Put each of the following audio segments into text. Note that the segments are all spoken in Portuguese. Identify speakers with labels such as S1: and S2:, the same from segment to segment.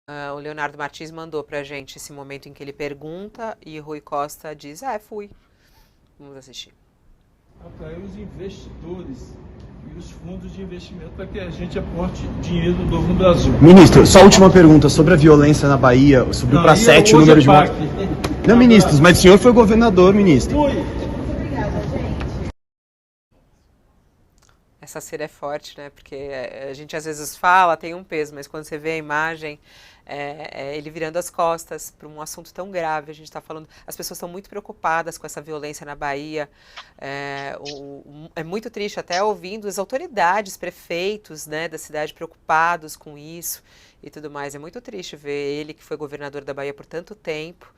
S1: O Leonardo Martins mandou pra gente esse momento em que ele pergunta e Rui Costa diz: fui. Vamos assistir.
S2: Atrair os investidores e os fundos de investimento para que a gente aporte dinheiro novo no Brasil.
S3: Ministro, só a última pergunta sobre a violência na Bahia, subiu para 7 o número de mortes. Não, ministro, mas o senhor foi governador, ministro.
S2: Fui.
S1: Essa cena é forte, né? Porque a gente às vezes fala, tem um peso, mas quando você vê a imagem, ele virando as costas para um assunto tão grave. A gente está falando, as pessoas estão muito preocupadas com essa violência na Bahia. É muito triste até ouvindo as autoridades, prefeitos, né, da cidade preocupados com isso e tudo mais. É muito triste ver ele, que foi governador da Bahia por tanto tempo,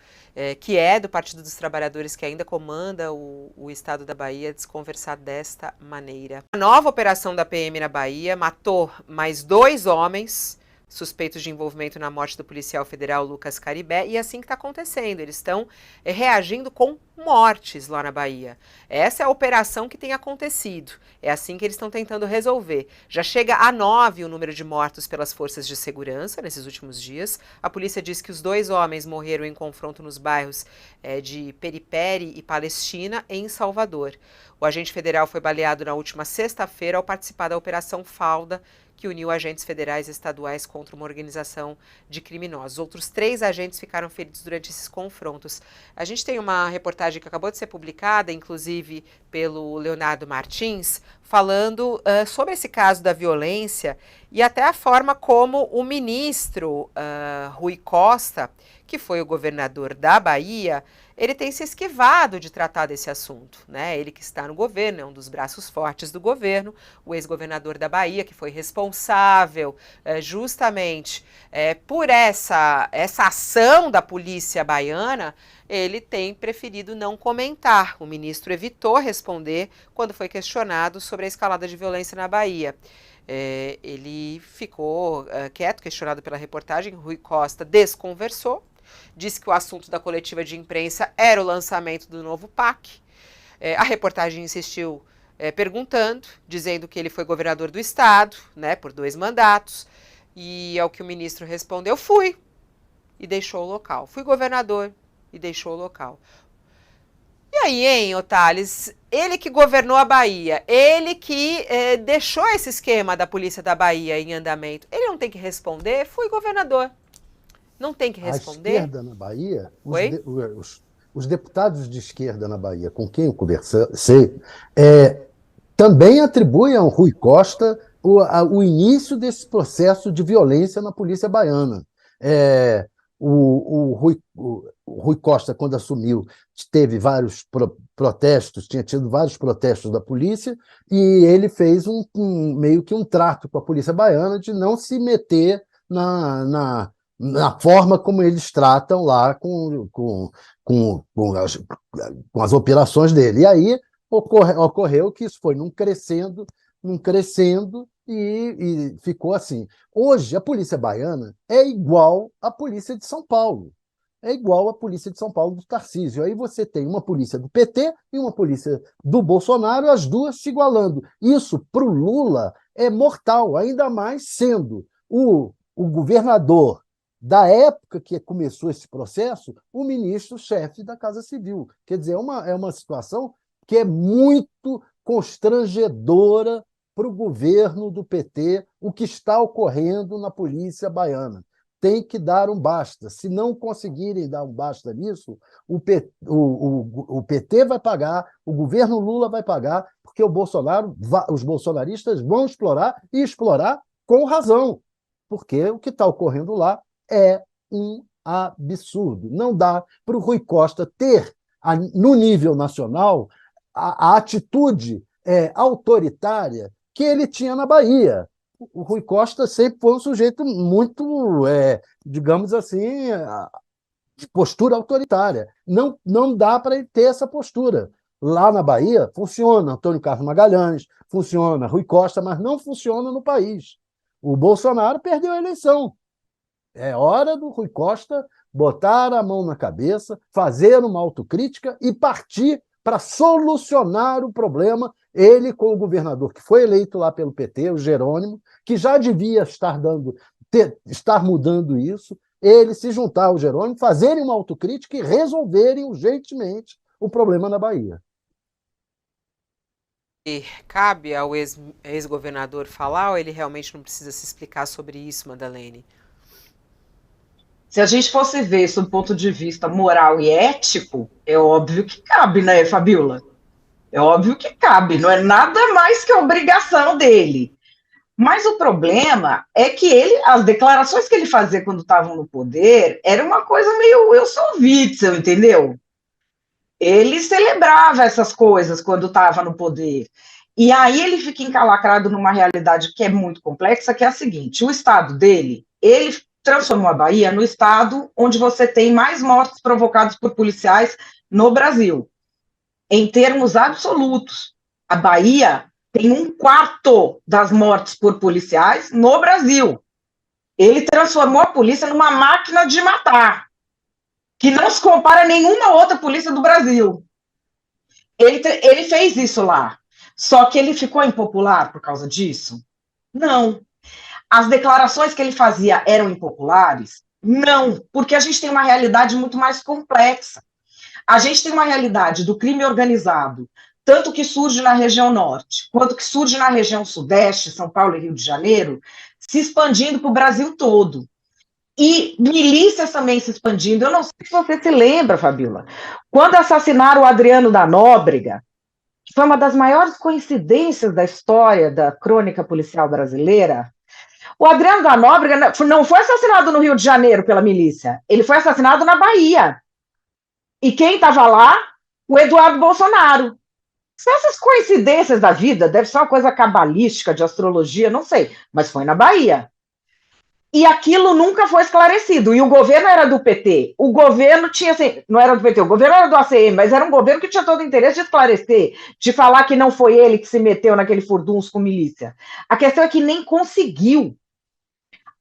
S1: que é do Partido dos Trabalhadores, que ainda comanda o estado da Bahia, desconversar desta maneira. A nova operação da PM na Bahia matou mais 2 homens suspeitos de envolvimento na morte do policial federal Lucas Caribé, e é assim que está acontecendo. Eles estão reagindo com mortes lá na Bahia. Essa é a operação que tem acontecido. É assim que eles estão tentando resolver. Já chega a 9 o número de mortos pelas forças de segurança nesses últimos dias. A polícia diz que os 2 homens morreram em confronto nos bairros de Peripere e Palestina, em Salvador. O agente federal foi baleado na última sexta-feira ao participar da Operação Falda, que uniu agentes federais e estaduais contra uma organização de criminosos. Outros 3 agentes ficaram feridos durante esses confrontos. A gente tem uma reportagem que acabou de ser publicada, inclusive pelo Leonardo Martins, falando sobre esse caso da violência e até a forma como o ministro Rui Costa, que foi o governador da Bahia, ele tem se esquivado de tratar desse assunto, né? Ele que está no governo, é um dos braços fortes do governo, o ex-governador da Bahia, que foi responsável justamente por essa ação da polícia baiana, ele tem preferido não comentar. O ministro evitou responder quando foi questionado sobre a escalada de violência na Bahia. Ele ficou quieto, questionado pela reportagem. Rui Costa desconversou, disse que o assunto da coletiva de imprensa era o lançamento do novo PAC. A reportagem insistiu perguntando, dizendo que ele foi governador do estado, né, por 2 mandatos, e ao que o ministro respondeu: fui, e deixou o local. Fui governador e deixou o local. E aí, hein, Otales? Ele que governou a Bahia, ele que deixou esse esquema da polícia da Bahia em andamento, ele não tem que responder? Fui governador. Não tem que
S4: A
S1: responder?
S4: esquerda na Bahia,
S1: Oi?
S4: os deputados de esquerda na Bahia com quem eu conversei, também atribuem ao Rui Costa o início desse processo de violência na polícia baiana. O Rui Costa, quando assumiu, teve vários protestos, tinha tido vários protestos da polícia, e ele fez meio que um trato com a polícia baiana de não se meter na forma como eles tratam lá com as operações dele. E aí ocorreu que isso foi num crescendo e ficou assim. Hoje, a polícia baiana é igual à polícia de São Paulo. É igual à polícia de São Paulo do Tarcísio. Aí você tem uma polícia do PT e uma polícia do Bolsonaro, as duas se igualando. Isso, para o Lula, é mortal, ainda mais sendo o governador da época que começou esse processo, o ministro-chefe da Casa Civil. Quer dizer, é uma situação que é muito constrangedora para o governo do PT, o que está ocorrendo na polícia baiana. Tem que dar um basta. Se não conseguirem dar um basta nisso, o PT vai pagar, o governo Lula vai pagar, porque os bolsonaristas vão explorar, e explorar com razão, porque o que está ocorrendo lá é um absurdo. Não dá para o Rui Costa ter, no nível nacional, a atitude autoritária que ele tinha na Bahia. O Rui Costa sempre foi um sujeito muito, digamos assim, de postura autoritária. Não dá para ele ter essa postura. Lá na Bahia funciona Antônio Carlos Magalhães, funciona Rui Costa, mas não funciona no país. O Bolsonaro perdeu a eleição. É hora do Rui Costa botar a mão na cabeça, fazer uma autocrítica e partir para solucionar o problema. Ele, com o governador que foi eleito lá pelo PT, o Jerônimo, que já devia estar estar mudando isso, ele se juntar ao Jerônimo, fazerem uma autocrítica e resolverem urgentemente o problema na Bahia.
S1: E cabe ao ex-governador falar ou ele realmente não precisa se explicar sobre isso, Madalene?
S5: Se a gente fosse ver isso do ponto de vista moral e ético, é óbvio que cabe, né, Fabiola? É óbvio que cabe, não é nada mais que a obrigação dele. Mas o problema é que as declarações que ele fazia quando estavam no poder, era uma coisa meio eu sou Witzel, entendeu? Ele celebrava essas coisas quando estava no poder. E aí ele fica encalacrado numa realidade que é muito complexa, que é a seguinte: o estado dele, ele transformou a Bahia no estado onde você tem mais mortes provocadas por policiais no Brasil. Em termos absolutos, a Bahia tem 1/4 das mortes por policiais no Brasil. Ele transformou a polícia numa máquina de matar, que não se compara a nenhuma outra polícia do Brasil. Ele fez isso lá. Só que ele ficou impopular por causa disso? Não. As declarações que ele fazia eram impopulares? Não, porque a gente tem uma realidade muito mais complexa. A gente tem uma realidade do crime organizado, tanto que surge na região norte, quanto que surge na região sudeste, São Paulo e Rio de Janeiro, se expandindo para o Brasil todo. E milícias também se expandindo. Eu não sei se você se lembra, Fabiola, quando assassinaram o Adriano da Nóbrega, que foi uma das maiores coincidências da história da crônica policial brasileira. O Adriano da Nóbrega não foi assassinado no Rio de Janeiro pela milícia, ele foi assassinado na Bahia. E quem estava lá? O Eduardo Bolsonaro. São essas coincidências da vida, deve ser uma coisa cabalística, de astrologia, não sei, mas foi na Bahia. E aquilo nunca foi esclarecido. E o governo era do PT. O governo tinha, assim, não era do PT, o governo era do ACM, mas era um governo que tinha todo o interesse de esclarecer, de falar que não foi ele que se meteu naquele furdunço com milícia. A questão é que nem conseguiu.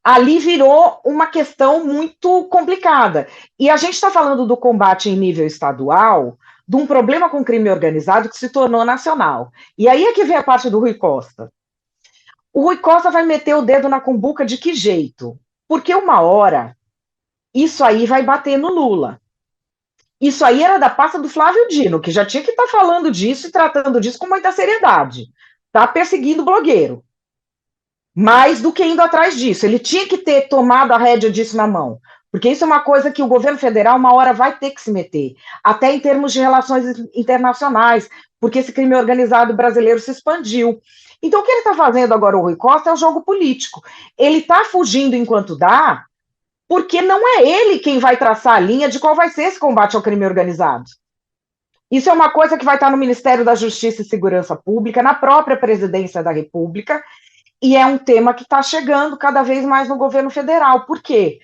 S5: Ali virou uma questão muito complicada. E a gente está falando do combate em nível estadual, de um problema com crime organizado que se tornou nacional. E aí é que vem a parte do Rui Costa. O Rui Costa vai meter o dedo na cumbuca de que jeito? Porque uma hora, isso aí vai bater no Lula. Isso aí era da pasta do Flávio Dino, que já tinha que estar falando disso e tratando disso com muita seriedade. Está perseguindo o blogueiro. Mais do que indo atrás disso. Ele tinha que ter tomado a rédea disso na mão. Porque isso é uma coisa que o governo federal uma hora vai ter que se meter. Até em termos de relações internacionais. Porque esse crime organizado brasileiro se expandiu. Então, o que ele está fazendo agora, o Rui Costa, é o jogo político. Ele está fugindo enquanto dá, porque não é ele quem vai traçar a linha de qual vai ser esse combate ao crime organizado. Isso é uma coisa que vai estar no Ministério da Justiça e Segurança Pública, na própria Presidência da República, e é um tema que está chegando cada vez mais no governo federal. Por quê?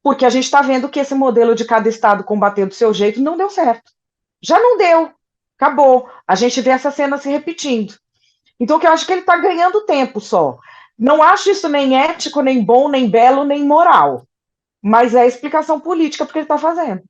S5: Porque a gente está vendo que esse modelo de cada estado combater do seu jeito não deu certo. Já não deu. Acabou. A gente vê essa cena se repetindo. Então, eu acho que ele está ganhando tempo só. Não acho isso nem ético, nem bom, nem belo, nem moral. Mas é explicação política porque ele está fazendo.